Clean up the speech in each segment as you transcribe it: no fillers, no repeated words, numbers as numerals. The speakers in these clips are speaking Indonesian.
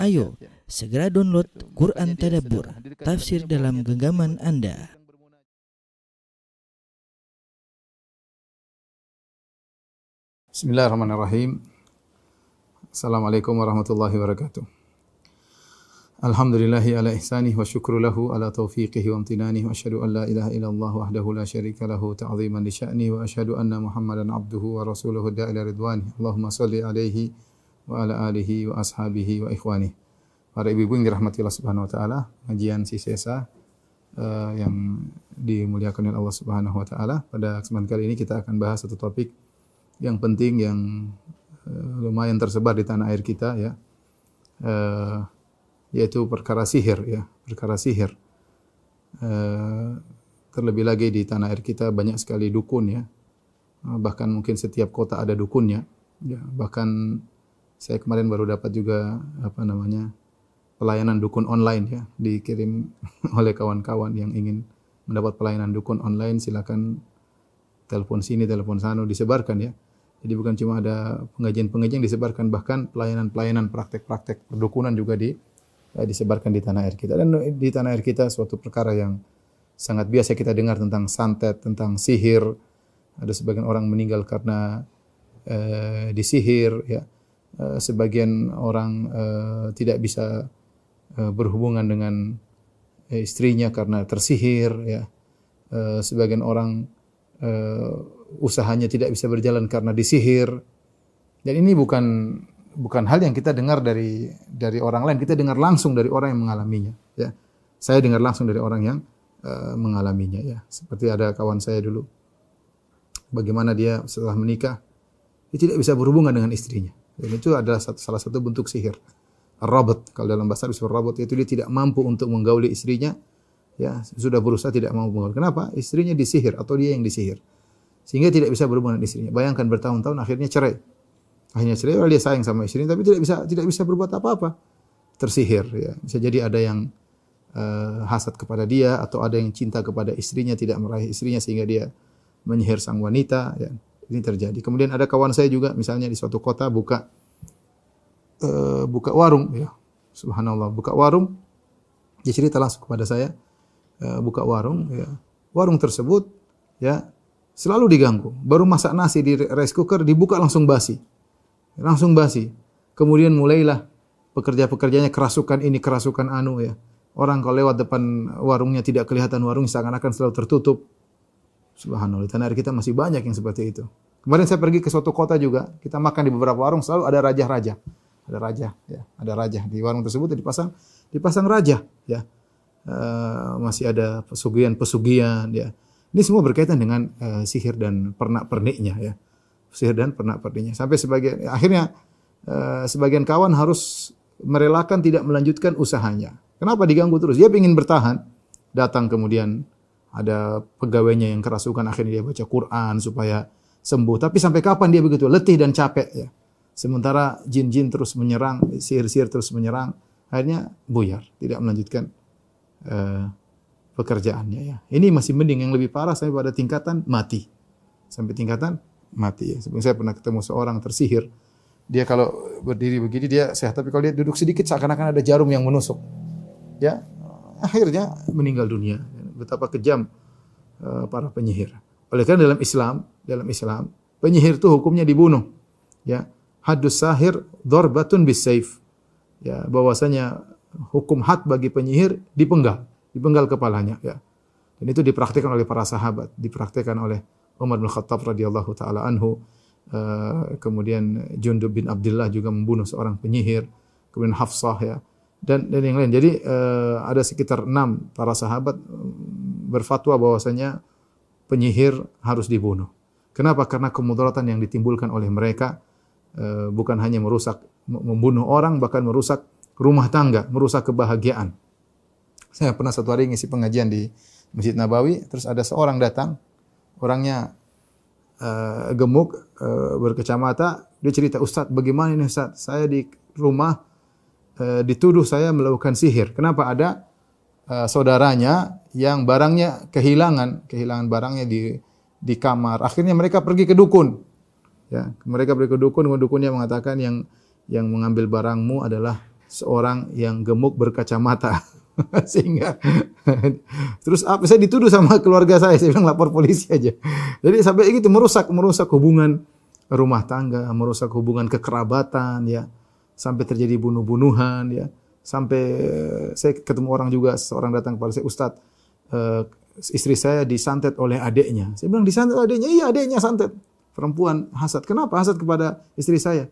Ayo, segera download Quran Tadabbur, tafsir dalam genggaman Anda. Bismillahirrahmanirrahim. Assalamualaikum warahmatullahi wabarakatuh. Alhamdulillahi ala ihsanih wa syukru lahu ala taufiqihi wa amtinanih wa asyhadu an la ilaha illallah wahdahu la syarika lahu ta'ziman li sya'ni wa asyhadu anna Muhammadan abduhu wa rasuluhu da'ila ridwani. Allahumma shalli alaihi wa ala alihi wa ashabihi wa ikhwani. Para ibu-ibu yang dirahmati Allah Subhanahu wa taala, kajian Sisesa yang dimuliakan oleh Allah Subhanahu wa taala. Pada kesempatan kali ini kita akan bahas satu topik yang penting yang lumayan tersebar di tanah air kita ya. Yaitu perkara sihir ya, perkara sihir. Terlebih lagi di tanah air kita banyak sekali dukun ya. Bahkan mungkin setiap kota ada dukunnya ya. Bahkan saya kemarin baru dapat juga pelayanan dukun online ya, dikirim oleh kawan-kawan yang ingin mendapat pelayanan dukun online, silakan telepon sini, telepon sana, disebarkan ya. Jadi bukan cuma ada pengajian-pengajian disebarkan, bahkan pelayanan-pelayanan praktek-praktek perdukunan juga disebarkan di tanah air kita. Dan di tanah air kita suatu perkara yang sangat biasa kita dengar tentang santet, tentang sihir. Ada sebagian orang meninggal karena disihir ya. Sebagian orang tidak bisa berhubungan dengan istrinya karena tersihir ya. Sebagian orang usahanya tidak bisa berjalan karena disihir. Dan ini bukan hal yang kita dengar dari orang lain, kita dengar langsung dari orang yang mengalaminya ya. Saya dengar langsung dari orang yang mengalaminya ya. Seperti ada kawan saya dulu, bagaimana dia setelah menikah dia tidak bisa berhubungan dengan istrinya. Dan itu adalah salah satu bentuk sihir. Ar-rabat, kalau dalam bahasa disebut rabat, itu dia tidak mampu untuk menggauli istrinya. Ya, sudah berusaha tidak mau menggauli. Kenapa? Istrinya disihir atau dia yang disihir. Sehingga tidak bisa berhubungan dengan istrinya. Bayangkan bertahun-tahun akhirnya cerai. Akhirnya cerai, dia sayang sama istrinya tapi tidak bisa berbuat apa-apa. Tersihir ya. Bisa jadi ada yang hasad kepada dia atau ada yang cinta kepada istrinya, tidak meraih istrinya sehingga dia menyihir sang wanita ya. Ini terjadi. Kemudian ada kawan saya juga misalnya di suatu kota buka warung ya. Subhanallah, buka warung. Dia cerita langsung kepada saya, buka warung ya. Warung tersebut ya selalu diganggu. Baru masak nasi di rice cooker dibuka langsung basi. Langsung basi. Kemudian mulailah pekerja-pekerjanya kerasukan ini, kerasukan anu ya. Orang kalau lewat depan warungnya tidak kelihatan warungnya, seakan-akan selalu tertutup. Subhanallah, di tanah air kita masih banyak yang seperti itu. Kemarin saya pergi ke suatu kota juga, kita makan di beberapa warung selalu ada raja-raja. Ada raja ya, ada raja di warung tersebut dipasang raja ya. Masih ada pesugihan-pesugihan ya. Ini semua berkaitan dengan sihir dan pernak-perniknya ya. Sihir dan pernak-perniknya. Sampai akhirnya sebagian kawan harus merelakan tidak melanjutkan usahanya. Kenapa diganggu terus? Dia ingin bertahan. Datang kemudian ada pegawainya yang kerasukan, akhirnya dia baca Quran supaya sembuh. Tapi sampai kapan dia begitu? Letih dan capek ya. Sementara jin-jin terus menyerang, sihir-sihir terus menyerang, akhirnya buyar, tidak melanjutkan pekerjaannya ya. Ini masih mending, yang lebih parah sampai pada tingkatan mati. Sampai tingkatan mati ya. Sebelum saya pernah ketemu seorang tersihir. Dia kalau berdiri begini dia sehat, tapi kalau dia duduk sedikit seakan-akan ada jarum yang menusuk. Ya, akhirnya meninggal dunia. Betapa kejam para penyihir. Oleh karena dalam Islam penyihir itu hukumnya dibunuh. Ya, haddus sahir darbatun bisayf. Ya, bahwasanya hukum had bagi penyihir dipenggal kepalanya ya. Dan itu dipraktikkan oleh para sahabat, dipraktikkan oleh Umar bin Khattab radhiyallahu taala anhu. Kemudian Jundub bin Abdullah juga membunuh seorang penyihir, kemudian Hafsah ya. Dan yang lain. Jadi ada sekitar 6 para sahabat berfatwa bahwasanya penyihir harus dibunuh. Kenapa? Karena kemudaratan yang ditimbulkan oleh mereka bukan hanya membunuh orang, bahkan merusak rumah tangga, merusak kebahagiaan. Saya pernah satu hari ngisi pengajian di Masjid Nabawi, terus ada seorang datang, orangnya gemuk, berkacamata, dia cerita, "Ustaz, bagaimana ini Ustaz? Saya di rumah dituduh saya melakukan sihir." Kenapa? Ada saudaranya yang barangnya kehilangan barangnya di kamar. Akhirnya mereka pergi ke dukun. Ya, mereka pergi ke dukun, dukunnya mengatakan yang mengambil barangmu adalah seorang yang gemuk berkacamata. Sehingga terus apa saya dituduh sama keluarga saya bilang lapor polisi aja. Jadi sampai gitu merusak hubungan rumah tangga, merusak hubungan kekerabatan ya. Sampai terjadi bunuh-bunuhan ya. Sampai saya ketemu orang juga, seorang datang kepada saya, "Ustaz, istri saya disantet oleh adiknya." Saya bilang, "Disantet oleh adiknya?" "Iya, adiknya santet." Perempuan hasad. "Kenapa hasad kepada istri saya?"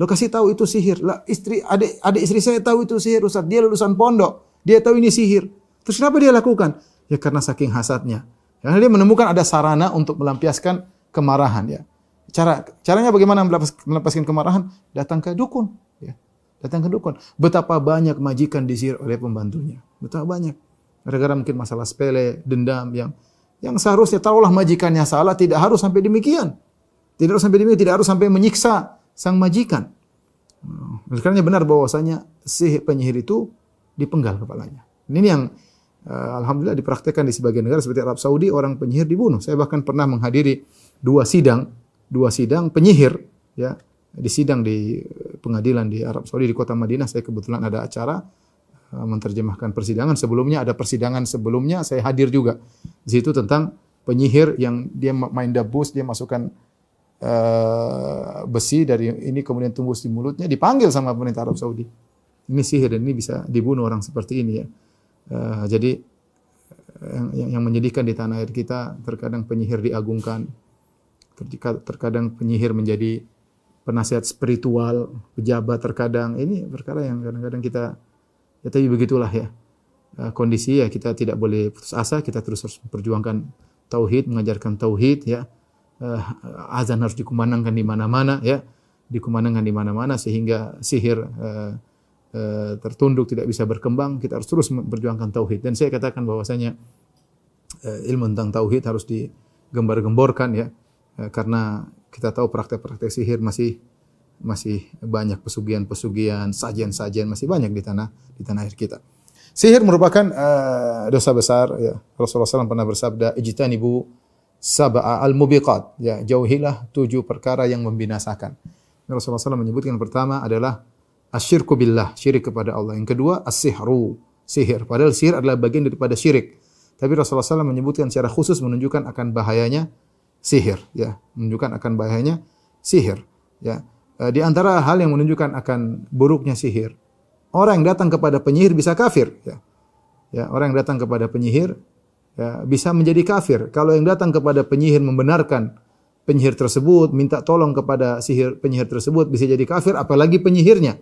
"Lo kasih tahu itu sihir." "Lah, adik istri saya tahu itu sihir, Ustaz. Dia lulusan pondok. Dia tahu ini sihir." "Terus kenapa dia lakukan?" "Ya karena saking hasadnya." Karena dia menemukan ada sarana untuk melampiaskan kemarahan ya. Caranya bagaimana melepaskan kemarahan? Datang ke dukun ya. Datang ke dukun. Betapa banyak majikan disihir oleh pembantunya. Betapa banyak. Gara-gara mungkin masalah sepele, dendam yang seharusnya tahulah majikannya salah, tidak harus sampai demikian. Tidak harus sampai demikian, tidak harus sampai menyiksa sang majikan. Karena benar bahwasanya penyihir itu dipenggal kepalanya. Ini yang alhamdulillah dipraktekkan di sebagian negara seperti Arab Saudi, orang penyihir dibunuh. Saya bahkan pernah menghadiri dua sidang penyihir ya, di sidang di pengadilan di Arab Saudi di kota Madinah. Saya kebetulan ada acara menerjemahkan persidangan. Sebelumnya ada persidangan sebelumnya saya hadir juga. Di situ tentang penyihir yang dia main dabus, dia masukkan besi dari ini kemudian tembus di mulutnya, dipanggil sama pemerintah Arab Saudi. Ini sihir dan ini bisa dibunuh orang seperti ini ya. Jadi yang menyedihkan di tanah air kita, terkadang penyihir diagungkan, terkadang penyihir menjadi penasihat spiritual, pejabat terkadang. Ini perkara yang kadang-kadang kita, ya tapi begitulah ya. Kondisi ya kita tidak boleh putus asa, kita terus harus memperjuangkan tauhid, mengajarkan tauhid ya. Azan harus dikumandangkan di mana-mana ya. Dikumandangkan di mana-mana sehingga sihir tertunduk, tidak bisa berkembang. Kita harus terus memperjuangkan tauhid. Dan saya katakan bahwasanya ilmu tentang tauhid harus digembar-gemborkan ya. Karena kita tahu praktek-praktek sihir masih banyak, pesugihan-pesugihan, sajian-sajian masih banyak di tanah air kita. Sihir merupakan dosa besar ya. Rasulullah SAW pernah bersabda, "Ijtanibu sab'a al-mubiqat." Ya, jauhilah 7 perkara yang membinasakan. Rasulullah SAW menyebutkan yang pertama adalah asyirku billah, syirik kepada Allah. Yang kedua as-sihru, sihir. Padahal sihir adalah bagian daripada syirik. Tapi Rasulullah SAW menyebutkan secara khusus menunjukkan akan bahayanya sihir, ya, menunjukkan akan bahayanya sihir, ya. Di antara hal yang menunjukkan akan buruknya sihir, orang yang datang kepada penyihir bisa kafir, ya. Ya, orang yang datang kepada penyihir ya, bisa menjadi kafir. Kalau yang datang kepada penyihir membenarkan penyihir tersebut, minta tolong kepada penyihir tersebut, bisa jadi kafir, apalagi penyihirnya.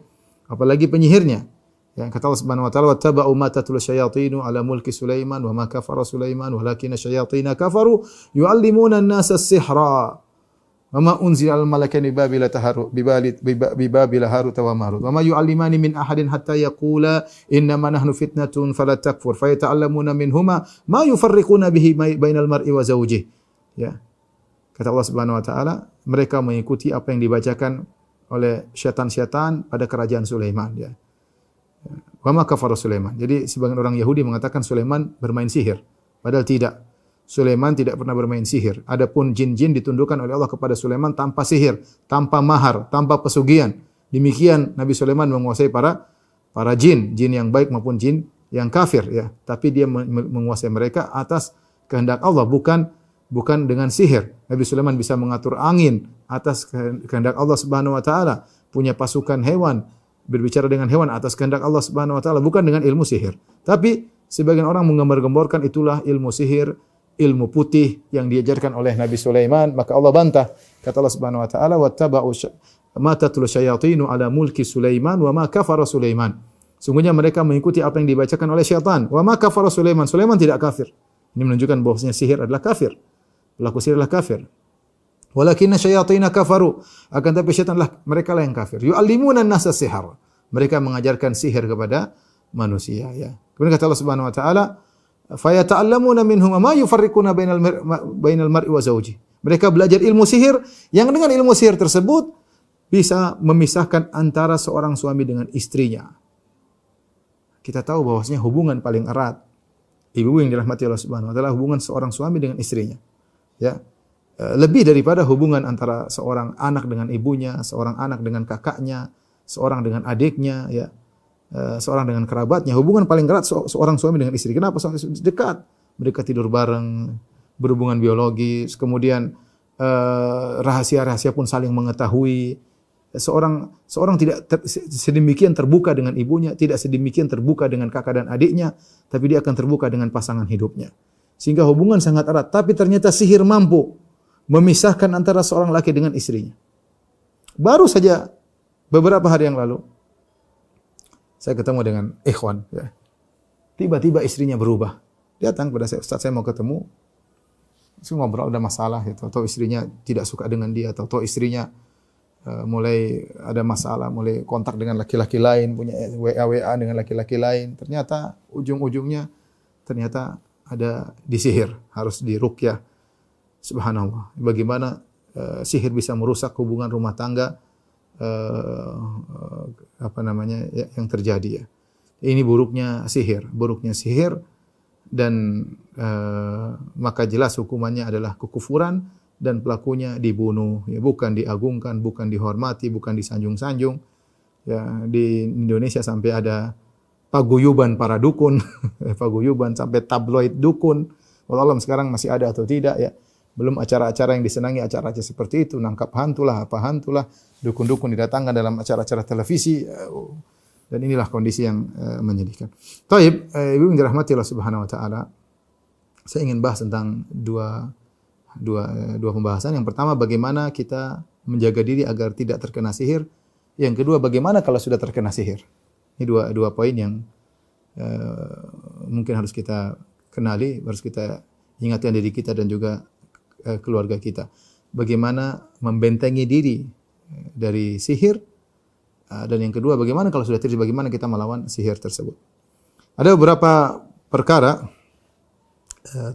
Ya, kata Allah Subhanahu wa taala, "Wattaba'u ma tatlu syayatinu 'ala mulki Sulaiman wa ma kafara Sulaiman walakinna syayatina kafaru yu'allimuna an-nasa as-sihra wa ma unzila al-malakani bibabila Harut wa Marut wa ma yu'allimani min ahadin hatta yaqula innama nahnu fitnatun fala takfur fayata'allamuna minhuma ma yufarriquna bihi bainal mar'i wa zawjihi." Ya. Kata Allah Subhanahu wa taala, mereka mengikuti apa yang dibacakan oleh syaitan-syaitan pada kerajaan Sulaiman ya. Wa ma kafara Sulaiman. Jadi sebagian orang Yahudi mengatakan Sulaiman bermain sihir. Padahal tidak. Sulaiman tidak pernah bermain sihir. Adapun jin-jin ditundukkan oleh Allah kepada Sulaiman tanpa sihir, tanpa mahar, tanpa pesugihan. Demikian Nabi Sulaiman menguasai para jin yang baik maupun jin yang kafir ya. Tapi dia menguasai mereka atas kehendak Allah, bukan dengan sihir. Nabi Sulaiman bisa mengatur angin atas kehendak Allah Subhanahu wa taala, punya pasukan hewan, berbicara dengan hewan atas kehendak Allah Subhanahu wa taala, bukan dengan ilmu sihir. Tapi sebagian orang menggembar-gemborkan itulah ilmu sihir, ilmu putih yang diajarkan oleh Nabi Sulaiman, maka Allah bantah. Kata Allah Subhanahu wa taala, "Wattaba'u ma tatlu syayatinu 'ala mulki Sulaiman wa ma kafara Sulaiman." Sungguhnya mereka mengikuti apa yang dibacakan oleh syaitan. Wa ma kafara Sulaiman. Sulaiman tidak kafir. Ini menunjukkan bahwasanya sihir adalah kafir. Pelaku sihir adalah kafir. Walakinna syayatina kafaru. Akan tapi syaitanlah mereka lah yang kafir. Yu'allimuna an-nasa sihar. Mereka mengajarkan sihir kepada manusia ya. Kemudian kata Allah Subhanahu wa taala, "Fayata'allamuna minhum ma yufarriquna bainal mar'i wa zawji." Mereka belajar ilmu sihir yang dengan ilmu sihir tersebut bisa memisahkan antara seorang suami dengan istrinya. Kita tahu bahwasanya hubungan paling erat ibu yang dirahmati Allah Subhanahu wa taala hubungan seorang suami dengan istrinya. Ya. Lebih daripada hubungan antara seorang anak dengan ibunya, seorang anak dengan kakaknya, seorang dengan adiknya, ya. seorang dengan kerabatnya. Hubungan paling erat seorang suami dengan istri. Kenapa? Dekat. Mereka tidur bareng, berhubungan biologis, kemudian rahasia-rahasia pun saling mengetahui. Seorang tidak sedemikian terbuka dengan ibunya, tidak sedemikian terbuka dengan kakak dan adiknya, tapi dia akan terbuka dengan pasangan hidupnya. Sehingga hubungan sangat erat, tapi ternyata sihir mampu memisahkan antara seorang laki dengan istrinya. Baru saja beberapa hari yang lalu saya ketemu dengan ikhwan, ya. Tiba-tiba istrinya berubah. Datang pada saya, "Ustaz, saya mau ketemu." Saya ngobrol, ada masalah gitu, atau istrinya tidak suka dengan dia, atau istrinya mulai ada masalah, mulai kontak dengan laki-laki lain, punya WA dengan laki-laki lain. Ternyata ujung-ujungnya ternyata ada disihir, harus diruqyah. Subhanallah. Bagaimana sihir bisa merusak hubungan rumah tangga yang terjadi, ya. Ini buruknya sihir dan maka jelas hukumannya adalah kekufuran dan pelakunya dibunuh, ya, bukan diagungkan, bukan dihormati, bukan disanjung-sanjung. Ya, di Indonesia sampai ada paguyuban para dukun, paguyuban sampai tabloid dukun. Wallahu sekarang masih ada atau tidak, ya. Belum acara-acara yang disenangi, acara-acara seperti itu, nangkap hantulah, apa hantulah, dukun-dukun didatangkan dalam acara-acara televisi, dan inilah kondisi yang menyedihkan. Taib, ibu yang dirahmati Allah Subhanahu wa taala. Saya ingin bahas tentang dua pembahasan. Yang pertama, bagaimana kita menjaga diri agar tidak terkena sihir. Yang kedua, bagaimana kalau sudah terkena sihir. Ini dua poin yang mungkin harus kita kenali, harus kita ingatkan diri kita dan juga keluarga kita. Bagaimana membentengi diri dari sihir. Dan yang kedua, bagaimana kalau sudah terjadi, bagaimana kita melawan sihir tersebut. Ada beberapa perkara,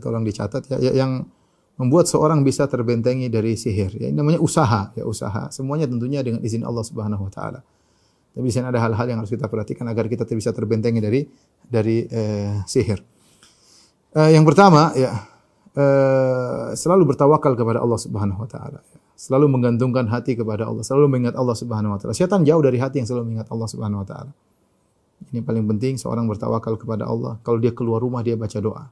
tolong dicatat, ya, yang membuat seorang bisa terbentengi dari sihir. Ya, ini namanya usaha, ya, usaha. Semuanya tentunya dengan izin Allah Subhanahu wa taala. Tapi di sini ada hal-hal yang harus kita perhatikan agar kita bisa terbentengi dari sihir. Yang pertama, ya, selalu bertawakal kepada Allah Subhanahu wa taala. Selalu menggantungkan hati kepada Allah, selalu mengingat Allah Subhanahu wa taala. Syaitan jauh dari hati yang selalu mengingat Allah Subhanahu wa taala. Ini paling penting, seorang bertawakal kepada Allah. Kalau dia keluar rumah, dia baca doa.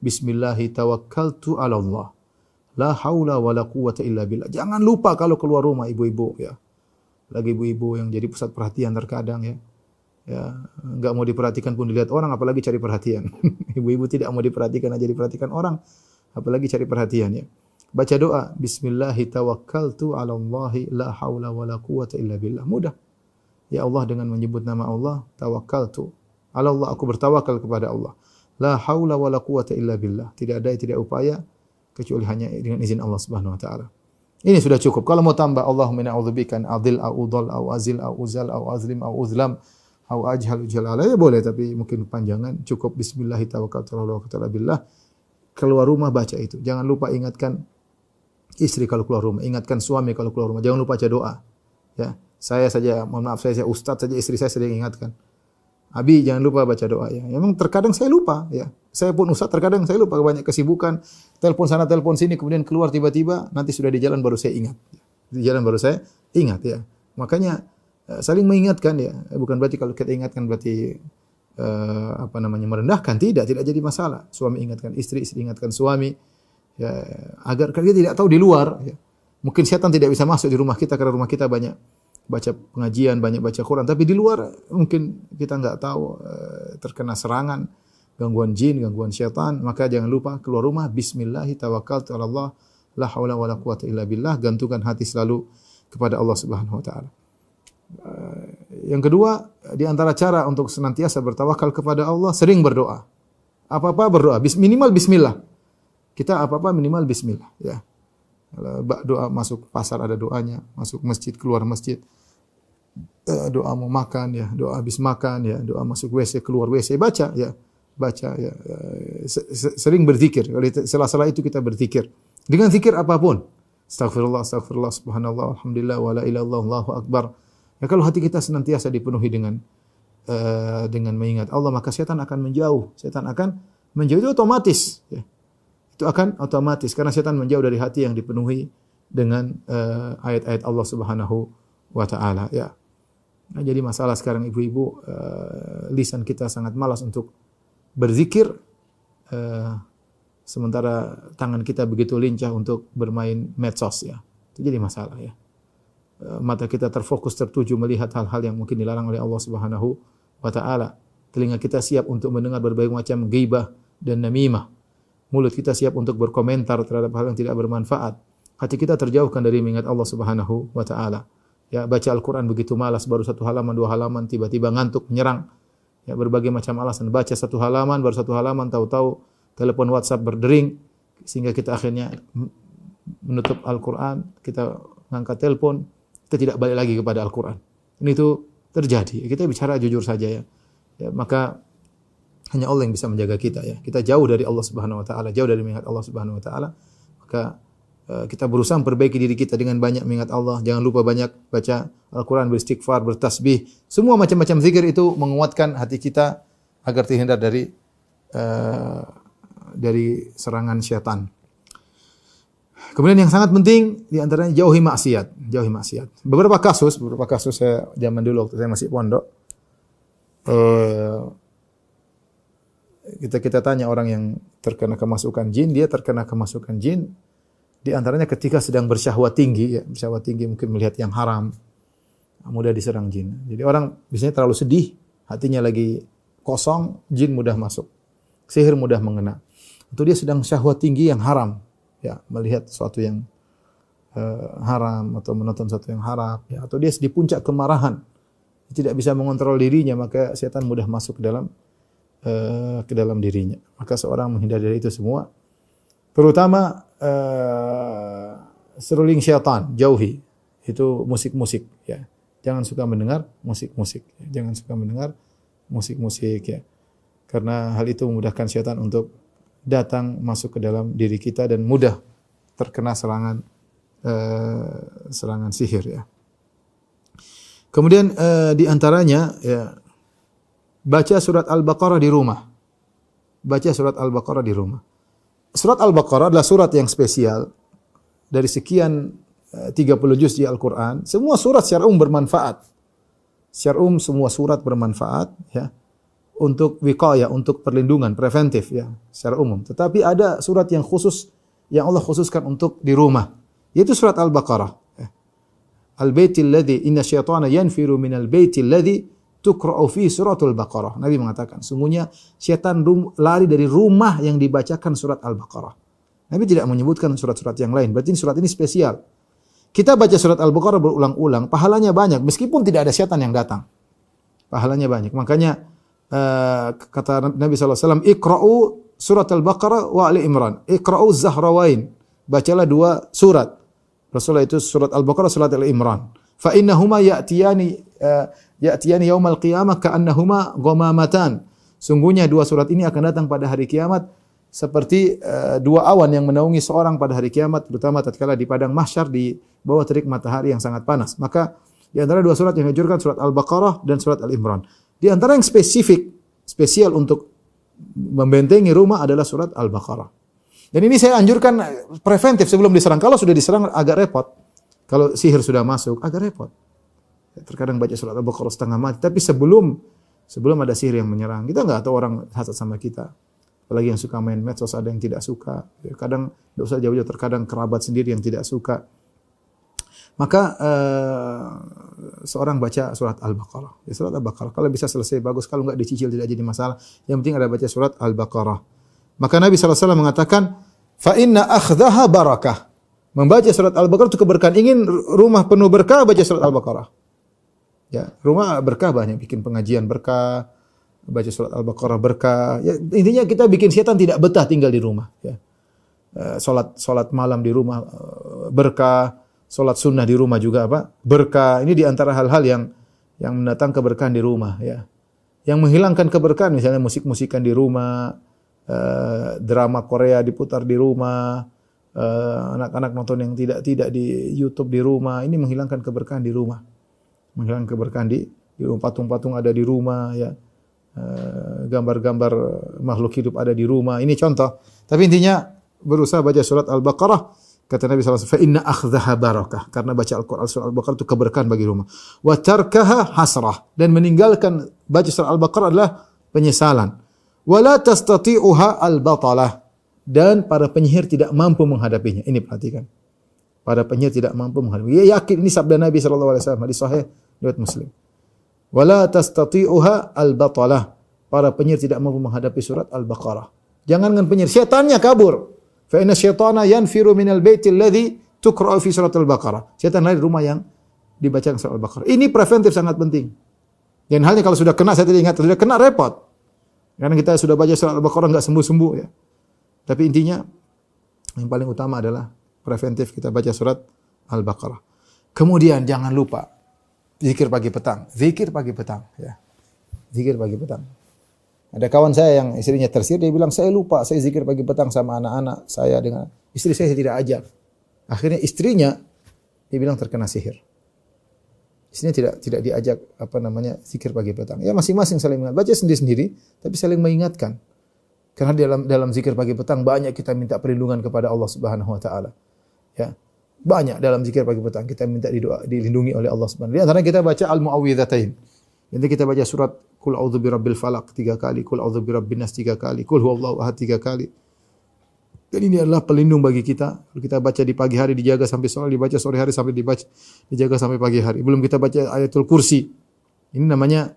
Bismillahi tawakkaltu 'ala Allah. La haula wala quwwata illa billah. Jangan lupa kalau keluar rumah, ibu-ibu, ya. Lagi ibu-ibu yang jadi pusat perhatian terkadang, ya. Ya, enggak mau diperhatikan pun dilihat orang, apalagi cari perhatian. Ibu-ibu tidak mau diperhatikan aja diperhatikan orang, apalagi cari perhatian, ya. Baca doa, Bismillahi tawakkaltu 'ala Allahi la haula wala quwwata illa billah. Mudah. Ya Allah, dengan menyebut nama Allah, tawakkaltu 'ala Allah, aku bertawakal kepada Allah. La haula wala quwwata illa billah. Tidak ada, tidak upaya kecuali hanya dengan izin Allah Subhanahu wa taala. Ini sudah cukup. Kalau mau tambah, Allahumma inna a'udzubika an adil au udhal au azil au uzal au azlim au uzlam au ajhal jalala, ya boleh, tapi mungkin panjangan. Cukup bismillah tawakkaltu 'ala Allah billah. Keluar rumah baca itu. Jangan lupa ingatkan istri kalau keluar rumah, ingatkan suami kalau keluar rumah. Jangan lupa baca doa. Ya, saya saja, mohon maaf, saya ustaz saja, istri saya sering ingatkan. Abi, jangan lupa baca doa, ya. Memang terkadang saya lupa, ya. Saya pun ustaz, terkadang saya lupa, banyak kesibukan, telepon sana, telepon sini, kemudian keluar tiba-tiba, nanti sudah di jalan baru saya ingat. Di jalan baru saya ingat, ya. Makanya saling mengingatkan, ya. Bukan berarti kalau kita ingatkan berarti merendahkan, tidak jadi masalah. Suami ingatkan istri, istri ingatkan suami, ya, agar kita tidak tahu di luar, ya. Mungkin setan tidak bisa masuk di rumah kita karena rumah kita banyak baca pengajian, banyak baca Quran, tapi di luar mungkin kita enggak tahu, terkena serangan, gangguan jin, gangguan syaitan. Maka jangan lupa keluar rumah, bismillah tawakkaltu 'ala Allah, la haula wala quwwata illa billah. Gantungkan hati selalu kepada Allah Subhanahu wa taala. Yang kedua, di antara cara untuk senantiasa bertawakal kepada Allah, sering berdoa. Apa-apa berdoa, minimal bismillah. Kita apa-apa minimal bismillah, ya. Doa masuk pasar ada doanya, masuk masjid, keluar masjid, doa mau makan, ya, doa habis makan, ya, doa masuk WC, keluar WC, baca, ya, ya. Sering berzikir. Kalau sela-sela itu kita berzikir dengan zikir apapun. Astagfirullah, astagfirullah, subhanallah, alhamdulillah, wala ilaha illallah, Allahu akbar. Ya, kalau hati kita senantiasa dipenuhi dengan mengingat Allah, maka setan akan menjauh. Setan akan menjauh, itu otomatis, ya. Itu akan otomatis karena setan menjauh dari hati yang dipenuhi dengan ayat-ayat Allah Subhanahu wa taala, ya. Nah, jadi masalah sekarang ibu-ibu, lisan kita sangat malas untuk berzikir, sementara tangan kita begitu lincah untuk bermain medsos ya. Itu jadi masalah ya. Mata kita terfokus tertuju melihat hal-hal yang mungkin dilarang oleh Allah Subhanahu wa taala. Telinga kita siap untuk mendengar berbagai macam ghibah dan namimah. Mulut kita siap untuk berkomentar terhadap hal yang tidak bermanfaat. Hati kita terjauhkan dari mengingat Allah Subhanahu wa taala. Ya, baca Al-Qur'an begitu malas, baru 1 halaman, 2 halaman tiba-tiba ngantuk, menyerang. Ya, berbagai macam alasan. Baca 1 halaman, baru 1 halaman tahu-tahu telepon WhatsApp berdering sehingga kita akhirnya menutup Al-Qur'an, kita ngangkat telepon, kita tidak balik lagi kepada Al-Qur'an. Ini itu terjadi. Kita bicara jujur saja ya. Ya, maka hanya Allah yang bisa menjaga kita ya. Kita jauh dari Allah Subhanahu wa taala, jauh dari mengingat Allah Subhanahu wa taala. Maka kita berusaha memperbaiki diri kita dengan banyak mengingat Allah. Jangan lupa banyak baca Al-Quran, beristighfar, bertasbih. Semua macam-macam zikir itu menguatkan hati kita agar terhindar dari serangan syaitan. Kemudian yang sangat penting di antaranya jauhi maksiat, jauhi maksiat. Beberapa kasus saya zaman dulu waktu saya masih pondok, kita tanya orang yang terkena kemasukan jin, dia terkena kemasukan jin. Di antaranya ketika sedang bersyahwat tinggi, ya, bersyahwat tinggi mungkin melihat yang haram, mudah diserang jin. Jadi orang biasanya terlalu sedih, hatinya lagi kosong, jin mudah masuk, sihir mudah mengena. Atau dia sedang syahwat tinggi yang haram, ya, melihat sesuatu yang haram atau menonton sesuatu yang haram, ya, atau dia di puncak kemarahan, tidak bisa mengontrol dirinya, maka setan mudah masuk ke dalam dirinya. Maka seorang menghindari dari itu semua. Terutama seruling syaitan, jauhi. Itu musik-musik ya. Jangan suka mendengar musik-musik. Jangan suka mendengar musik-musik ya. Karena hal itu memudahkan syaitan untuk datang masuk ke dalam diri kita dan mudah terkena serangan sihir ya. Kemudian di antaranya ya, baca surat Al-Baqarah di rumah. Baca surat Al-Baqarah di rumah. Surat Al-Baqarah adalah surat yang spesial dari sekian 30 juz di Al-Quran. Semua surat secara umum bermanfaat. Secara umum semua surat bermanfaat ya, untuk wiqayah, untuk perlindungan, preventif ya, secara umum. Tetapi ada surat yang khusus yang Allah khususkan untuk di rumah, yaitu surat Al-Baqarah. Al-baitil ladzi inna syaitana yanfiru minal baitil ladzi tuqra'u fi suratul Baqarah. Nabi mengatakan, sungguhnya syaitan lari dari rumah yang dibacakan surat Al-Baqarah. Nabi tidak menyebutkan surat-surat yang lain. Berarti surat ini spesial. Kita baca surat Al-Baqarah berulang-ulang, pahalanya banyak meskipun tidak ada syaitan yang datang. Pahalanya banyak. Makanya kata Nabi SAW, Iqra'u surat Al-Baqarah wa Ali Imran. Iqra'u Zahrawain. Bacalah 2 surat. Rasulullah itu surat Al-Baqarah, surat Ali Imran. Fa innahuma ya'tiyani yaumal qiyamah ka'annahuma ghamamatan. Sungguhnya 2 surat ini akan datang pada hari kiamat seperti 2 awan yang menaungi seorang pada hari kiamat, terutama tatkala di padang mahsyar di bawah terik matahari yang sangat panas. Maka di antara 2 surat yang dianjurkan surat Al-Baqarah dan surat Al-Imran. Di antara yang spesial untuk membentengi rumah adalah surat Al-Baqarah. Dan ini saya anjurkan preventif sebelum diserang. Kalau sudah diserang agak repot. Kalau sihir sudah masuk agak repot. Terkadang baca surat Al-Baqarah setengah mati, tapi sebelum ada sihir yang menyerang, kita enggak tahu orang hasad sama kita. Apalagi yang suka main medsos, ada yang tidak suka. Kadang enggak usah jauh-jauh, terkadang kerabat sendiri yang tidak suka. Maka seorang baca surat Al-Baqarah. Ya, surat Al-Baqarah kalau bisa selesai bagus, kalau enggak dicicil tidak jadi masalah. Yang penting ada baca surat Al-Baqarah. Maka Nabi SAW mengatakan, fa inna akhdhaha barakah. Membaca surat Al-Baqarah itu keberkahan. Ingin rumah penuh berkah, baca surat Al-Baqarah. Ya, rumah berkah banyak, bikin pengajian berkah, baca surat Al-Baqarah berkah. Ya, intinya kita bikin setan tidak betah tinggal di rumah. Ya. Salat malam di rumah berkah, salat sunnah di rumah juga berkah. Ini di antara hal-hal yang mendatang keberkahan di rumah. Ya. Yang menghilangkan keberkahan, misalnya musik-musikan di rumah, drama Korea diputar di rumah, anak-anak nonton yang tidak di YouTube di rumah, ini menghilangkan keberkahan di rumah. Menghilangkan keberkahan di rumah. Patung-patung ada di rumah ya. Gambar-gambar makhluk hidup ada di rumah. Ini contoh. Tapi intinya berusaha baca surat Al-Baqarah Kata Nabi SAW, fa inna akhdhaha barakah, karena baca Al-Qur'an surah Al-Baqarah itu keberkahan bagi rumah. Wa tarkaha hasrah, dan meninggalkan baca surah Al-Baqarah adalah penyesalan. Wa la tastati'uha al-batalah, dan para penyihir tidak mampu menghadapinya. Ini perhatikan. Para penyihir tidak mampu menghadapinya. Dia yakin ini sabda Nabi SAW, hadis sahih riwayat Muslim. Wa la tastati'uha al-batalah, para penyihir tidak mampu menghadapi surat Al-Baqarah. Jangan dengan penyihir, setannya kabur. Fa inna syaitana yanfiru minal baiti alladhi tuqra'u fi surat Al-Baqarah. Setan lari dari rumah yang dibaca surat Al-Baqarah. Ini preventif sangat penting. Dan halnya kalau sudah kena, saya tadi ingat, sudah kena repot. Karena kita sudah baca surat Al-Baqarah enggak sembuh-sembuh ya. Tapi intinya yang paling utama adalah preventif, kita baca surat Al-Baqarah. Kemudian jangan lupa zikir pagi petang. Zikir pagi petang ya. Zikir pagi petang. Ada kawan saya yang istrinya tersihir, dia bilang, saya lupa, saya zikir pagi petang sama anak-anak saya, dengan istri saya tidak ajak. Akhirnya istrinya, dia bilang terkena sihir. Istrinya tidak diajak zikir pagi petang. Ya masing-masing saling mengingat, baca sendiri-sendiri, tapi saling mengingatkan. Karena dalam zikir pagi petang banyak kita minta perlindungan kepada Allah Subhanahu wa taala. Ya. Banyak dalam zikir pagi petang kita minta dilindungi oleh Allah Subhanahu wa taala. Di antara kita baca al-muawwidzatain. Nanti kita baca surat Qul a'udzu birabbil falaq 3 kali, Qul a'udzu birabbin nas 3 kali, Qul huwallahu ahad 3 kali. Dan ini adalah pelindung bagi kita. Kalau kita baca di pagi hari dijaga sampai sore, dibaca sore hari sampai dijaga sampai pagi hari. Belum kita baca ayatul kursi. Ini namanya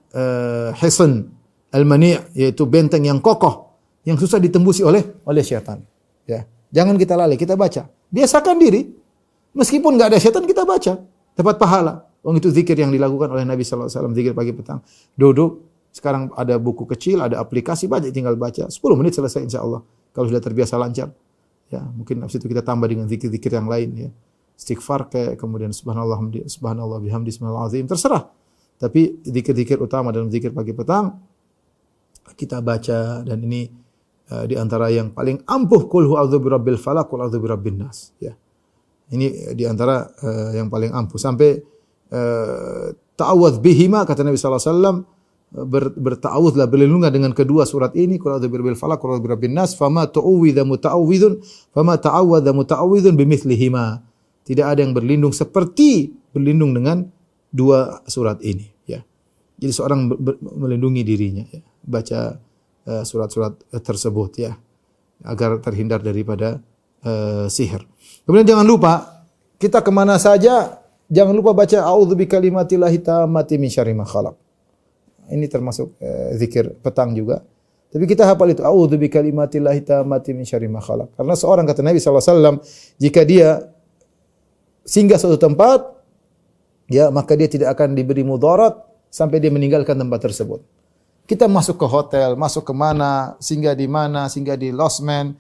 hisan al-mani', yaitu benteng yang kokoh yang susah ditembusi oleh syaitan. Ya. Jangan kita lalai, kita baca. Biasakan diri. Meskipun enggak ada syaitan, kita baca. Dapat pahala. Itu zikir yang dilakukan oleh Nabi sallallahu alaihi wasallam, zikir pagi petang. Duduk, sekarang ada buku kecil, ada aplikasi, banyak tinggal baca. 10 menit selesai insyaallah. Kalau sudah terbiasa lancar. Ya, mungkin habis itu kita tambah dengan zikir-zikir yang lain ya. Istighfar kemudian subhanallah bihamdi subhanallah azim, terserah. Tapi zikir-zikir utama dalam zikir pagi petang kita baca, dan ini di antara yang paling ampuh, qul hu'adzu birabbil falaq, qul a'udzu birabbin nas ya. Ini di antara yang paling ampuh. Sampai ta'awudz bihima, kata Nabi sallallahu alaihi wasallam, berta'awudz, berlindunglah dengan kedua surat ini, qul a'udzu birabbil falaq, qul a'udzu birabbin nas, fama ta'awwadza muta'awwidzun bimithlihima. Tidak ada yang berlindung seperti berlindung dengan dua surat ini ya. Jadi seorang melindungi dirinya ya, baca surat-surat tersebut ya, agar terhindar daripada sihir. Kemudian jangan lupa, kita kemana saja jangan lupa baca a'udzu bikalimatillahi tammati min syarri ma khalaq. Ini termasuk zikir petang juga. Tapi kita hafal itu, a'udzu bikalimatillahi tammati min syarri ma khalaq. Karena seorang, kata Nabi sallallahu alaihi wasallam, jika dia singgah suatu tempat, ya maka dia tidak akan diberi mudarat sampai dia meninggalkan tempat tersebut. Kita masuk ke hotel, masuk ke mana, singgah di mana, singgah di losmen,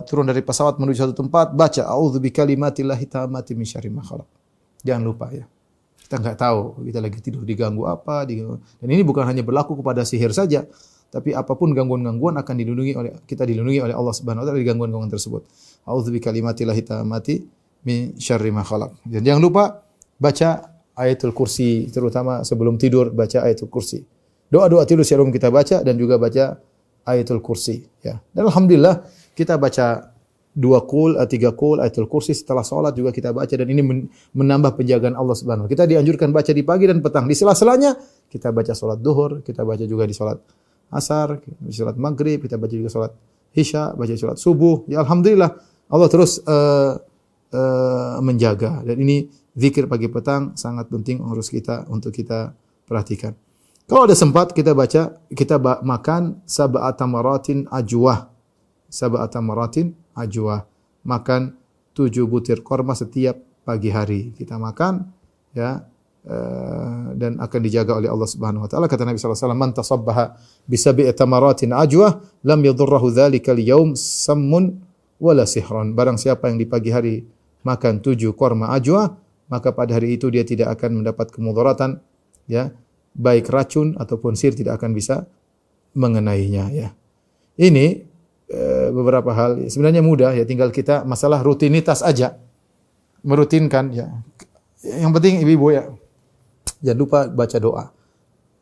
turun dari pesawat menuju suatu tempat, baca a'udzu bikalimatillahi tammati min syarri ma khalaq. Jangan lupa ya. Kita enggak tahu kita lagi tidur diganggu apa, dan ini bukan hanya berlaku kepada sihir saja, tapi apapun gangguan-gangguan akan dilindungi oleh Allah Subhanahu wa taala dari gangguan-gangguan tersebut. A'udzu bikalimatillahi tammati min syarri ma khalaq. Dan jangan lupa baca ayatul kursi, terutama sebelum tidur baca ayatul kursi. Doa-doa tidur sebelum kita baca, dan juga baca ayatul kursi ya. Dan alhamdulillah kita baca 2 qul, 3 qul, ayatul kursi setelah salat juga kita baca, dan ini menambah penjagaan Allah Subhanahu wa taala. Kita dianjurkan baca di pagi dan petang. Di sela-selanya kita baca salat duhur, kita baca juga di salat asar, di salat maghrib, kita baca juga salat isya, baca salat subuh. Ya alhamdulillah Allah terus menjaga, dan ini zikir pagi petang sangat penting untuk kita perhatikan. Kalau ada sempat kita makan sab'ata maratin ajwah. Sab'ata maratin ajwah. Makan 7 butir korma setiap pagi hari. Kita makan ya, dan akan dijaga oleh Allah Subhanahu wa taala. Kata Nabi sallallahu alaihi wasallam, "Man tasabbaha bi sab'ati maratin ajwah, lam yadurruhu dzalikal yaum sammun wala sihran." Barang siapa yang di pagi hari makan 7 korma ajwah, maka pada hari itu dia tidak akan mendapat kemudaratan ya, baik racun ataupun sihir tidak akan bisa mengenainya ya. Ini beberapa hal sebenarnya mudah ya, tinggal kita masalah rutinitas aja, merutinkan ya. Yang penting ibu-ibu ya, jangan lupa baca doa.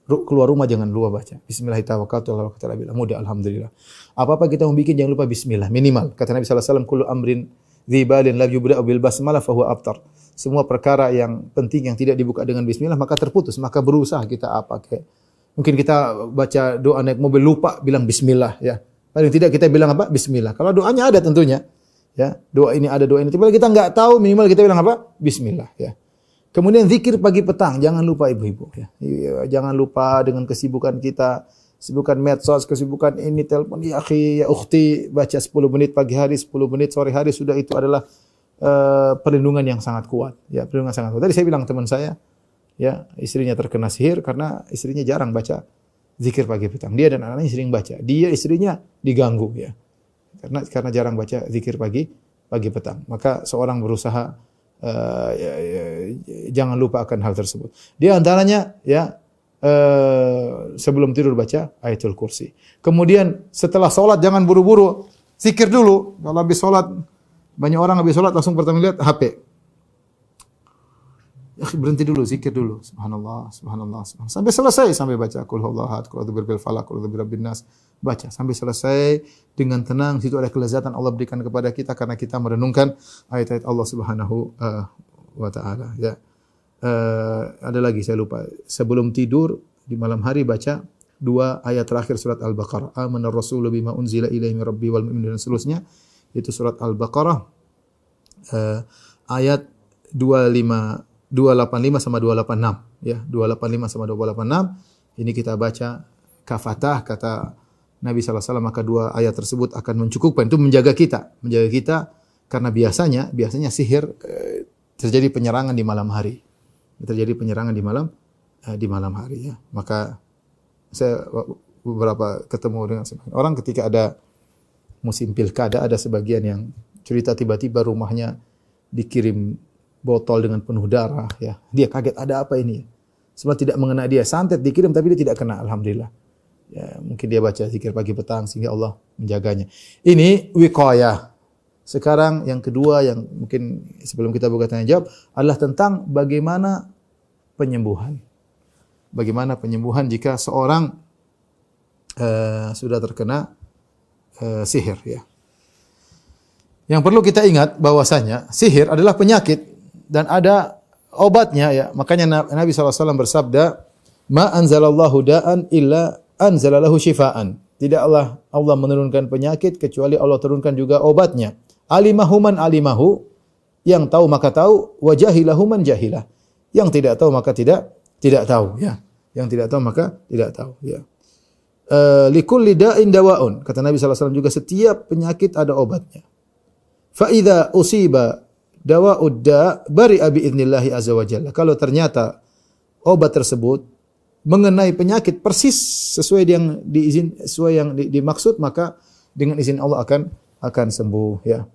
Keluar rumah jangan lupa baca bismillahirrahmanirrahim, kata Nabi, mudah alhamdulillah. Apa-apa kita mau bikin jangan lupa bismillah minimal. Kata Nabi sallallahu alaihi wasallam, kullu amrin dzibalin la yubda'u bil basmalah fa huwa abtar. Semua perkara yang penting yang tidak dibuka dengan bismillah maka terputus. Maka berusaha kita apa kayak mungkin kita baca doa naik mobil lupa bilang bismillah ya. Paling tidak kita bilang apa? Bismillah. Kalau doanya ada tentunya ya. Doa ini ada, doa ini. Tapi kita enggak tahu, minimal kita bilang apa? Bismillah ya. Kemudian zikir pagi petang, jangan lupa ibu-ibu ya. Jangan lupa dengan kesibukan kita, kesibukan medsos, kesibukan ini telepon ya akhi, ya ukhti, baca 10 menit pagi hari, 10 menit sore hari sudah itu adalah perlindungan yang sangat kuat. Ya, perlindungan sangat kuat. Tadi saya bilang teman saya ya, istrinya terkena sihir karena istrinya jarang baca zikir pagi petang. Dia dan anaknya sering baca. Dia istrinya diganggu ya. Karena jarang baca zikir pagi petang. Maka seorang berusaha jangan lupa akan hal tersebut. Di antaranya ya sebelum tidur baca ayatul kursi. Kemudian setelah sholat jangan buru-buru, zikir dulu. Kalau habis sholat, banyak orang habis sholat langsung pertama lihat HP. Ya, berhenti dulu, zikir dulu. Subhanallah, subhanallah, subhanallah. Sampai selesai, sampai baca qul huwallahu ahad, qul a'udzu birabbil falaq, qul a'udzu birabbin nas. Baca sampai selesai dengan tenang. Situ ada kelezatan Allah berikan kepada kita karena kita merenungkan ayat-ayat Allah Subhanahu wa taala ya. Ada lagi saya lupa. Sebelum tidur di malam hari baca 2 ayat terakhir surat Al-Baqarah. Amanar rasulu bima unzila ilaihi min rabbi wal mu'minun dan seterusnya. Itu surat Al-Baqarah ayat 285 sama 286 ya. 285 sama 286 ini kita baca kafatah kata Nabi sallallahu alaihi wasallam, maka 2 ayat tersebut akan mencukupkan. Itu menjaga kita karena biasanya sihir terjadi penyerangan di malam hari. Terjadi penyerangan di malam hari ya. Maka saya beberapa ketemu dengan orang ketika ada musim pilkada, ada sebagian yang cerita tiba-tiba rumahnya dikirim botol dengan penuh darah ya. Dia kaget, ada apa ini? Semua tidak mengena dia, santet dikirim tapi dia tidak kena, alhamdulillah. Ya, mungkin dia baca zikir pagi petang sehingga Allah menjaganya. Ini wiqayah. Sekarang yang kedua yang mungkin sebelum kita buka tanya jawab adalah tentang bagaimana penyembuhan. Bagaimana penyembuhan jika seorang sudah terkena sihir ya. Yang perlu kita ingat bahwasanya sihir adalah penyakit dan ada obatnya ya. Makanya Nabi SAW bersabda, "Ma anzalallahu da'an illa anzalalahu syifaan." Tidak Allah menurunkan penyakit kecuali Allah turunkan juga obatnya. Alimahu man alimahu, yang tahu maka tahu, wa jahilahu man jahilah. Yang tidak tahu maka tidak tahu ya. Yang tidak tahu maka tidak tahu ya. Likulli da'in dawa'un. Kata Nabi SAW juga setiap penyakit ada obatnya. Fa idza usiba dawa'ud da' bari'a bi idznillah azza wa jalla. Kalau ternyata obat tersebut mengenai penyakit persis sesuai yang dimaksud, maka dengan izin Allah akan sembuh ya.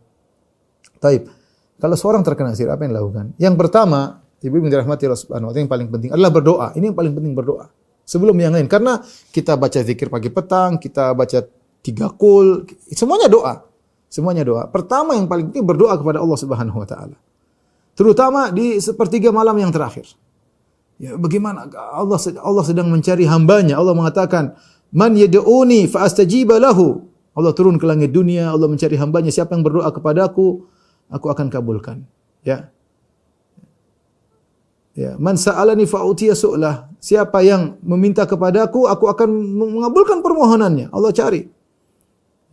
Taib. Kalau seorang terkena sihir apa yang dilakukan? Yang pertama, ibu dirahmati Allah Subhanahu wa taala, yang paling penting adalah berdoa. Ini yang paling penting, berdoa. Sebelum yang lain, karena kita baca zikir pagi petang, kita baca 3 qul, semuanya doa. Semuanya doa. Pertama yang paling penting berdoa kepada Allah Subhanahu wa taala. Terutama di sepertiga malam yang terakhir. Ya, bagaimana Allah sedang mencari hambanya. Allah mengatakan, "Man yad'uni fa astajiba lahu." Allah turun ke langit dunia, Allah mencari hambanya, siapa yang berdoa kepadaku, aku akan kabulkan. Ya. Ya, man sa'alani fa'utiya su'lah. Siapa yang meminta kepadaku, aku akan mengabulkan permohonannya. Allah cari.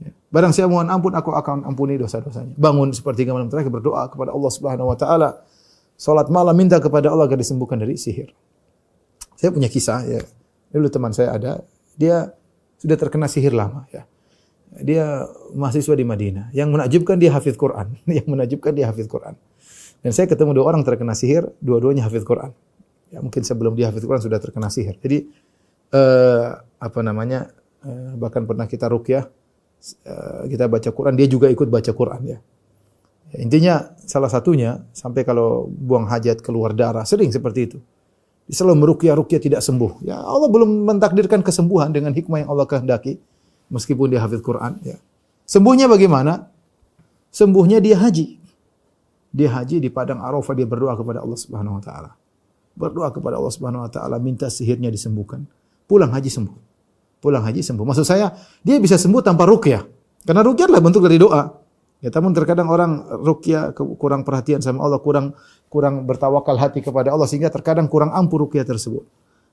Ya. Barang siapa mohon ampun, aku akan ampuni dosa-dosanya. Bangun sepertiga malam terakhir berdoa kepada Allah Subhanahu wa taala. Salat malam minta kepada Allah agar disembuhkan dari sihir. Saya punya kisah ya. Dulu teman saya ada, dia sudah terkena sihir lama ya. Dia mahasiswa di Madinah. Yang menakjubkan dia hafidz Quran. Dan saya ketemu 2 orang terkena sihir, dua-duanya hafidz Quran. Ya, mungkin sebelum dia hafidz Quran sudah terkena sihir. Jadi bahkan pernah kita ruqyah, kita baca Quran, dia juga ikut baca Quran ya. Intinya salah satunya sampai kalau buang hajat keluar darah, sering seperti itu. Dia selalu meruqyah tidak sembuh. Ya, Allah belum mentakdirkan kesembuhan dengan hikmah yang Allah kehendaki. Meskipun dia hafidz Quran ya. Sembuhnya bagaimana? Sembuhnya dia haji. Dia haji di padang Arafah, dia berdoa kepada Allah Subhanahu wa taala. Berdoa kepada Allah Subhanahu wa taala minta sihirnya disembuhkan. Pulang haji sembuh. Maksud saya, dia bisa sembuh tanpa ruqyah. Karena ruqyah adalah bentuk dari doa. Ya, namun terkadang orang ruqyah kurang perhatian sama Allah, kurang bertawakal hati kepada Allah sehingga terkadang kurang ampuh ruqyah tersebut.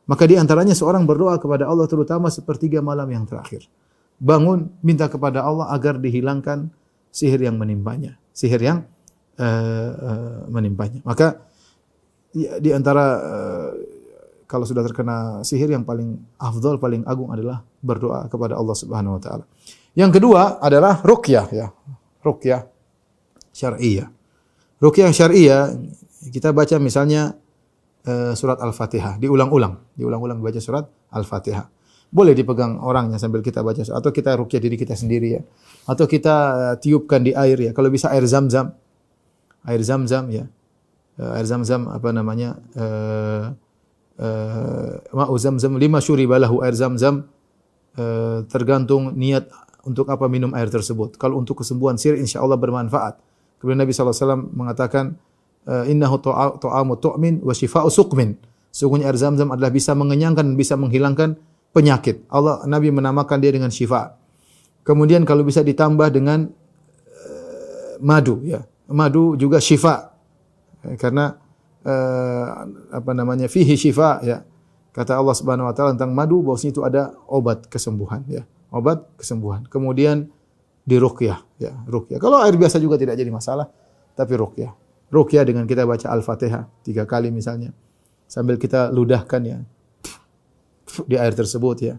Maka di antaranya seorang berdoa kepada Allah terutama sepertiga malam yang terakhir. Bangun minta kepada Allah agar dihilangkan sihir yang menimpanya, sihir yang menimpanya. Maka di antara kalau sudah terkena sihir yang paling afdal, paling agung adalah berdoa kepada Allah Subhanahu wa taala. Yang kedua adalah ruqyah ya. Ruqyah syar'iyyah. Ruqyah syar'iyyah kita baca misalnya surat Al-Fatihah, diulang-ulang baca surat Al-Fatihah. Boleh dipegang orangnya sambil kita baca atau kita ruqyah diri kita sendiri ya. Atau kita tiupkan di air ya. Kalau bisa air Zam-Zam. Air Zam-Zam ya. Air Zam-Zam apa namanya? Ma'u Zam-Zam lima syuribalahu, air Zam-Zam tergantung niat untuk apa minum air tersebut. Kalau untuk kesembuhan sihir insyaallah bermanfaat. Kemudian Nabi SAW mengatakan innahu ta'amu tu'min wa shifa'u suqmin. Sungguhnya air Zam-Zam adalah bisa mengenyangkan dan bisa menghilangkan penyakit. Nabi menamakan dia dengan syifa. Kemudian kalau bisa ditambah dengan madu ya. Madu juga syifa. Karena apa namanya fihi syifa ya. Kata Allah Subhanahu wa taala tentang madu bahwasanya itu ada obat kesembuhan ya. Obat kesembuhan. Kemudian diruqyah ya, ruqyah. Kalau air biasa juga tidak jadi masalah, tapi ruqyah. Ruqyah dengan kita baca Al-Fatihah 3 kali misalnya. Sambil kita ludahkan ya di air tersebut ya.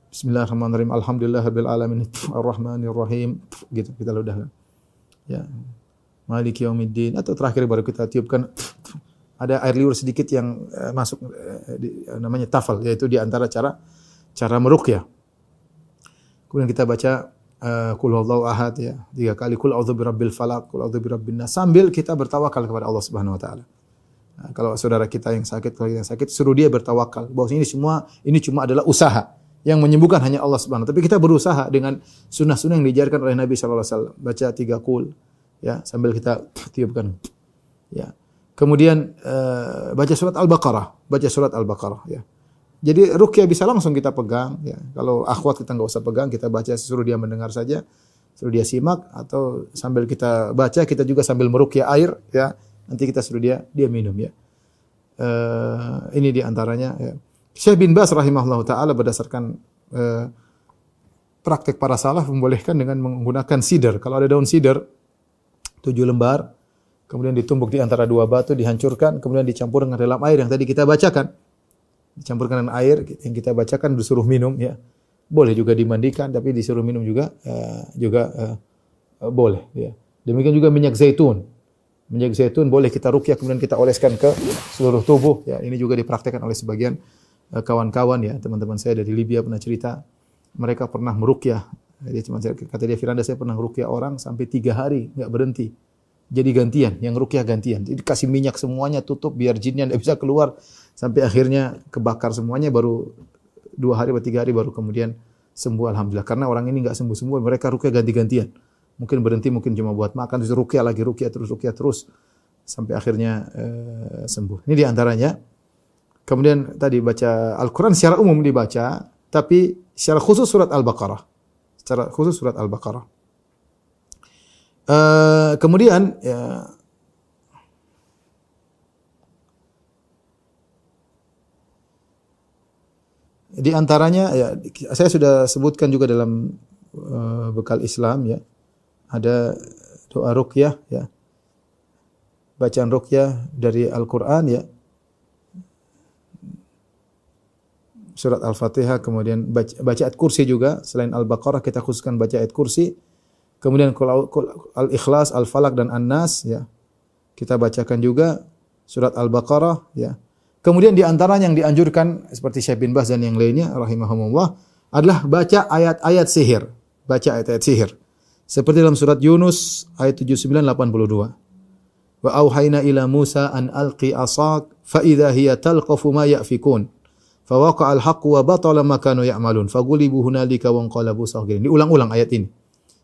Bismillahirrahmanirrahim. Alhamdulillahirabbil alamin. Arrahmanir rahim. Gitu kita ludahkan. Ya. Maliki yaumiddin atau terakhir baru kita tiupkan ada air liur sedikit yang masuk namanya tafal, yaitu di antara cara meruqyah. Kemudian kita baca qul huwallahu ahad ya 3 kali, qul a'udzu birabbil falaq, qul a'udzu birabbin nas, sambil kita bertawakal kepada Allah Subhanahu wa taala. Nah, kalau saudara kita yang sakit, kalau yang sakit suruh dia bertawakal bahwa ini cuma adalah usaha. Yang menyembuhkan hanya Allah Subhanahu wa taala. Tapi kita berusaha dengan sunnah-sunnah yang diajarkan oleh Nabi sallallahu alaihi wasallam. Baca 3 qul ya sambil kita tiupkan. Ya. Kemudian baca surat Al-Baqarah ya. Jadi ruqyah bisa langsung kita pegang ya. Kalau akhwat kita enggak usah pegang, kita baca suruh dia mendengar saja, suruh dia simak atau sambil kita baca kita juga sambil meruqyah air ya. Nanti kita suruh dia minum ya. Ini di antaranya ya. Syekh bin Baz rahimahullahu taala berdasarkan praktek para salaf membolehkan dengan menggunakan sidr. Kalau ada daun sidr 7 lembar kemudian ditumbuk di antara 2 batu, dihancurkan, kemudian dicampur dengan dalam air yang tadi kita bacakan. Dicampurkan dengan air yang kita bacakan disuruh minum ya. Boleh juga dimandikan tapi disuruh minum juga boleh ya. Demikian juga minyak zaitun. Minyak zaitun boleh kita ruqyah kemudian kita oleskan ke seluruh tubuh ya. Ini juga dipraktikkan oleh sebagian kawan-kawan ya, teman-teman saya dari Libya pernah cerita mereka pernah meruqyah. Kata dia Firanda saya pernah ruqyah orang sampai 3 hari enggak berhenti. Jadi gantian, yang ruqyah gantian. Jadi kasih minyak semuanya, tutup biar jinnya enggak bisa keluar. Sampai akhirnya kebakar semuanya, baru 2 hari atau 3 hari baru kemudian sembuh alhamdulillah. Karena orang ini enggak sembuh-sembuh, mereka ruqyah ganti-gantian. Mungkin berhenti, mungkin cuma buat makan, terus ruqyah lagi, ruqyah terus sampai akhirnya sembuh. Ini di antaranya. Kemudian tadi baca Al-Qur'an secara umum dibaca, tapi secara khusus surat Al-Baqarah. Kemudian ya, di antaranya ya saya sudah sebutkan juga dalam bekal Islam ya. Ada doa ruqyah ya. Bacaan ruqyah dari Al-Qur'an ya. Surat Al-Fatihah, kemudian baca ayat kursi juga. Selain Al-Baqarah kita khususkan baca ayat kursi. Kemudian Al-Ikhlas, Al-Falaq dan An-Nas ya. Kita bacakan juga surat Al-Baqarah ya. Kemudian di antara yang dianjurkan seperti Syekh bin Baz dan yang lainnya rahimahumullah adalah baca ayat-ayat sihir. Baca ayat-ayat sihir. Seperti dalam surat Yunus ayat 79-82. Wa auhayna ila Musa an alqi asak fa idza hiya talqafu ma yafikun. Fa waqa'al haqqu wa batala ma kanu ya'malun. Fagulibu hunalika wa anqalabu saghirin. Diulang-ulang ayat ini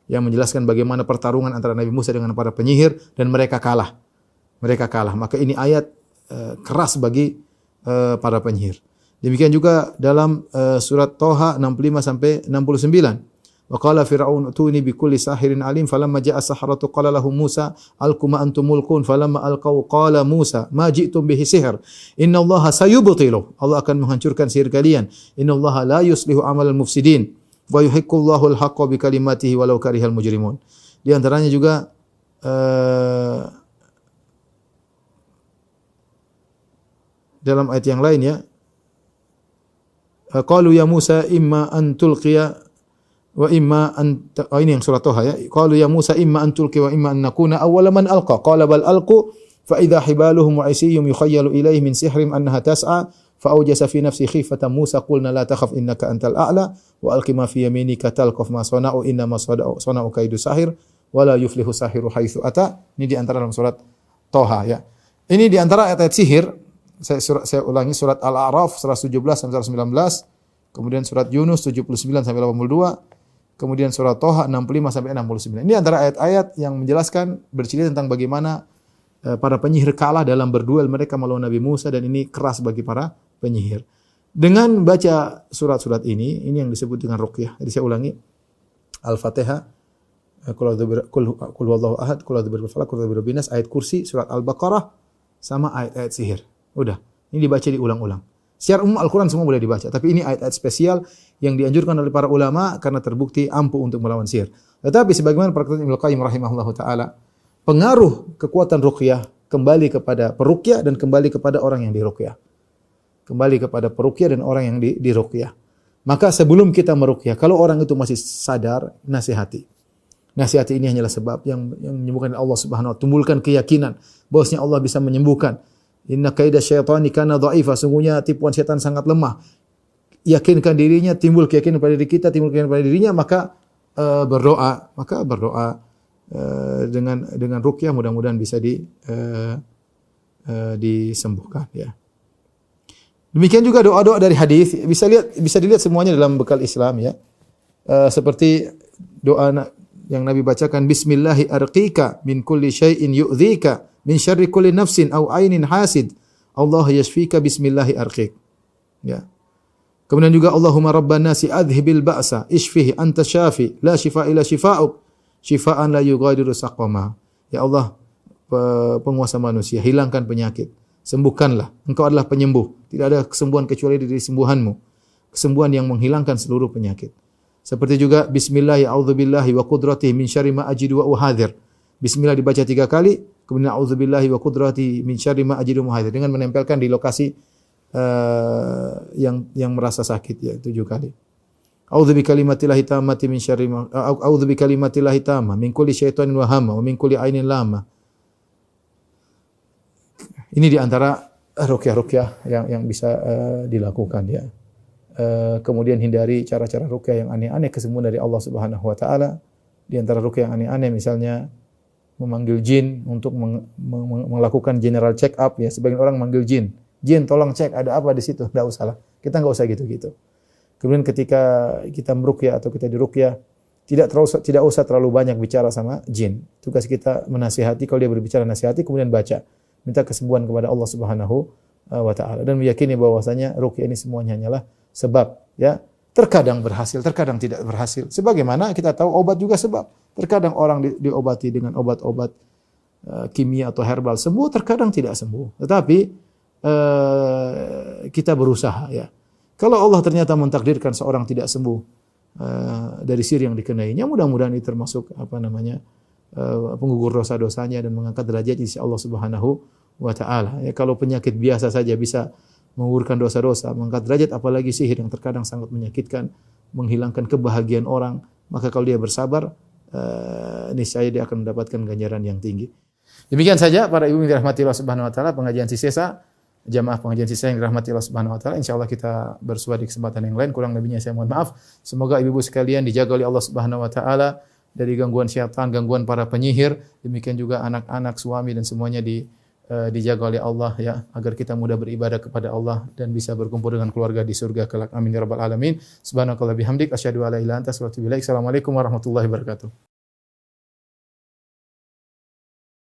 yang menjelaskan bagaimana pertarungan antara Nabi Musa dengan para penyihir dan mereka kalah. Maka ini ayat keras bagi para penyihir. Demikian juga dalam surat Toha 65 sampai 69. Wa qala fir'aun utuni bikulli sahirin alim falamma ja'a as-saharatu qala lahum Musa alqu ma antum mulqun falamma alqaw qala Musa ma ji'tum bihi sihr innallaha sayubtilu. Allah akan menghancurkan sihir kalian. Innallaha la yuslihu amalal mufsidin wa yuhiqqullahu al-haqqa bi kalimatihi walau karihal mujrimun. Di antaranya juga dalam ayat yang lain ya, qalu ya Musa imma an tulqiya wa imma an ini yang surah Toha ya. Qalu ya Musa imma an tulqi wa imma an nakuna awwala man alqa. Qala bal alqu fa idza hibaluhum wa isiyum yukhayyalu ilayhi min sihrihim annaha tas'a fa awjasa fi nafsi khifatan Musa qulna la takhaf innaka antal a'la wa alqi ma fi yaminika talqaf ma sana'u inna ma sana'u kaidu sahir wa la yuflihu sahiru haitsu ata. Ini di antara dalam surat Toha ya. Ini di antara ayat-ayat sihir. Saya ulangi surat Al-A'raf 117 sampai 119, kemudian surat Yunus 79 sampai 82. Kemudian surah Toha 65 sampai 69. Ini antara ayat-ayat yang menjelaskan bercerita tentang bagaimana para penyihir kalah dalam berduel mereka melawan Nabi Musa dan ini keras bagi para penyihir. Dengan baca surat-surat ini yang disebut dengan ruqyah. Jadi saya ulangi Al-Fatihah, Qul huwallahu ahad, Qul a'udzu birabbil falaq, Qul a'udzu birabbin nas, ayat kursi, surat Al-Baqarah sama ayat-ayat sihir. Udah, ini dibaca diulang-ulang. Secara umum Al-Quran semua boleh dibaca, tapi ini ayat-ayat spesial yang dianjurkan oleh para ulama karena terbukti ampuh untuk melawan sihir. Tetapi sebagaimana perkataan Ibnu Qayyim rahimahullahu taala, pengaruh kekuatan ruqyah kembali kepada peruqyah dan kembali kepada orang yang diruqyah. Kembali kepada peruqyah dan orang yang diruqyah. Maka sebelum kita meruqyah, kalau orang itu masih sadar, nasihati. Nasihati ini hanyalah sebab yang menyembuhkan Allah Subhanahu wa taala, tumbuhkan keyakinan bahwasanya Allah bisa menyembuhkan. Inna kaida syaitani kana dha'ifa, sungguhnya tipuan setan sangat lemah. Yakinkan dirinya, timbul keyakinan pada diri kita, timbul keyakinan pada dirinya, maka berdoa, dengan ruqyah mudah-mudahan bisa disembuhkan ya. Demikian juga doa-doa dari hadis, bisa dilihat semuanya dalam bekal Islam ya. Seperti doa yang Nabi bacakan, bismillahi arqika min kulli syai'in yu'dhika min syarri kulli nafsin aw ainin hasid. Allah yashfika bismillahi arqiq. Ya. Kemudian juga Allahumma rabban nasi adhibil ba'sa ishfihi anta syafi la shifaa illa shifaa'uk shifaan la yughadiru saqama. Ya Allah, penguasa manusia, hilangkan penyakit, sembuhkanlah. Engkau adalah penyembuh. Tidak ada kesembuhan kecuali dari sembuhanmu. Kesembuhan yang menghilangkan seluruh penyakit. Seperti juga bismillah a'udzubillahi wa qudratihi min syarri ma ajidu wa uhadzir. Bismillah dibaca 3 kali, kemudian a'udzubillahi wa qudratihi min syarri ma ajidu wa uhadzir dengan menempelkan di lokasi yang merasa sakit ya 7 kali. A'udzu bikalimatillahi tammati min syarri ma a'udzu bikalimatillahi tamma min kulli syaitanin wa hamma wa min kulli ainin lamma. Ini di antara ruqyah-ruqyah yang bisa dilakukan ya. Kemudian hindari cara-cara ruqyah yang aneh-aneh, kesembuhan dari Allah Subhanahu wa taala. Di antara ruqyah yang aneh-aneh misalnya memanggil jin untuk melakukan general check up ya. Sebagian orang manggil jin. Jin tolong cek ada apa di situ. Enggak usah lah. Kita enggak usah gitu-gitu. Kemudian ketika kita meruqyah atau kita diruqyah, tidak usah terlalu banyak bicara sama jin. Tugas kita menasihati, kalau dia berbicara nasihati, kemudian baca. Minta kesembuhan kepada Allah Subhanahu wa taala dan meyakini bahwasanya ruqyah ini semuanya hanyalah sebab ya. Terkadang berhasil, terkadang tidak berhasil. Sebagaimana kita tahu obat juga sebab. Terkadang orang diobati dengan obat-obat kimia atau herbal sembuh, terkadang tidak sembuh. Tetapi kita berusaha ya. Kalau Allah ternyata mentakdirkan seorang tidak sembuh dari sihir yang dikenainya, mudah-mudahan itu termasuk penggugur dosa-dosanya dan mengangkat derajat di sisi Allah Subhanahu wa taala. Ya, kalau penyakit biasa saja bisa menggugurkan dosa-dosa, mengangkat derajat, apalagi sihir yang terkadang sangat menyakitkan, menghilangkan kebahagiaan orang, maka kalau dia bersabar, niscaya dia akan mendapatkan ganjaran yang tinggi. Demikian saja para ibu yang dirahmati Allah Subhanahu wa taala, pengajian sisa, jamaah pengajian sisa yang dirahmati Allah Subhanahu wa taala. Insyaallah kita bersua di kesempatan yang lain, kurang lebihnya saya mohon maaf. Semoga ibu-ibu sekalian dijaga oleh Allah Subhanahu wa taala dari gangguan syaitan, gangguan para penyihir, demikian juga anak-anak, suami dan semuanya dijaga oleh Allah ya, agar kita mudah beribadah kepada Allah dan bisa berkumpul dengan keluarga di surga kelak. Amin ya rabbal alamin. Subhanakallah bihamdik asyhadu an la ilaha illa anta astaghfiruka wa atubu ilaik. Assalamualaikum warahmatullahi wabarakatuh.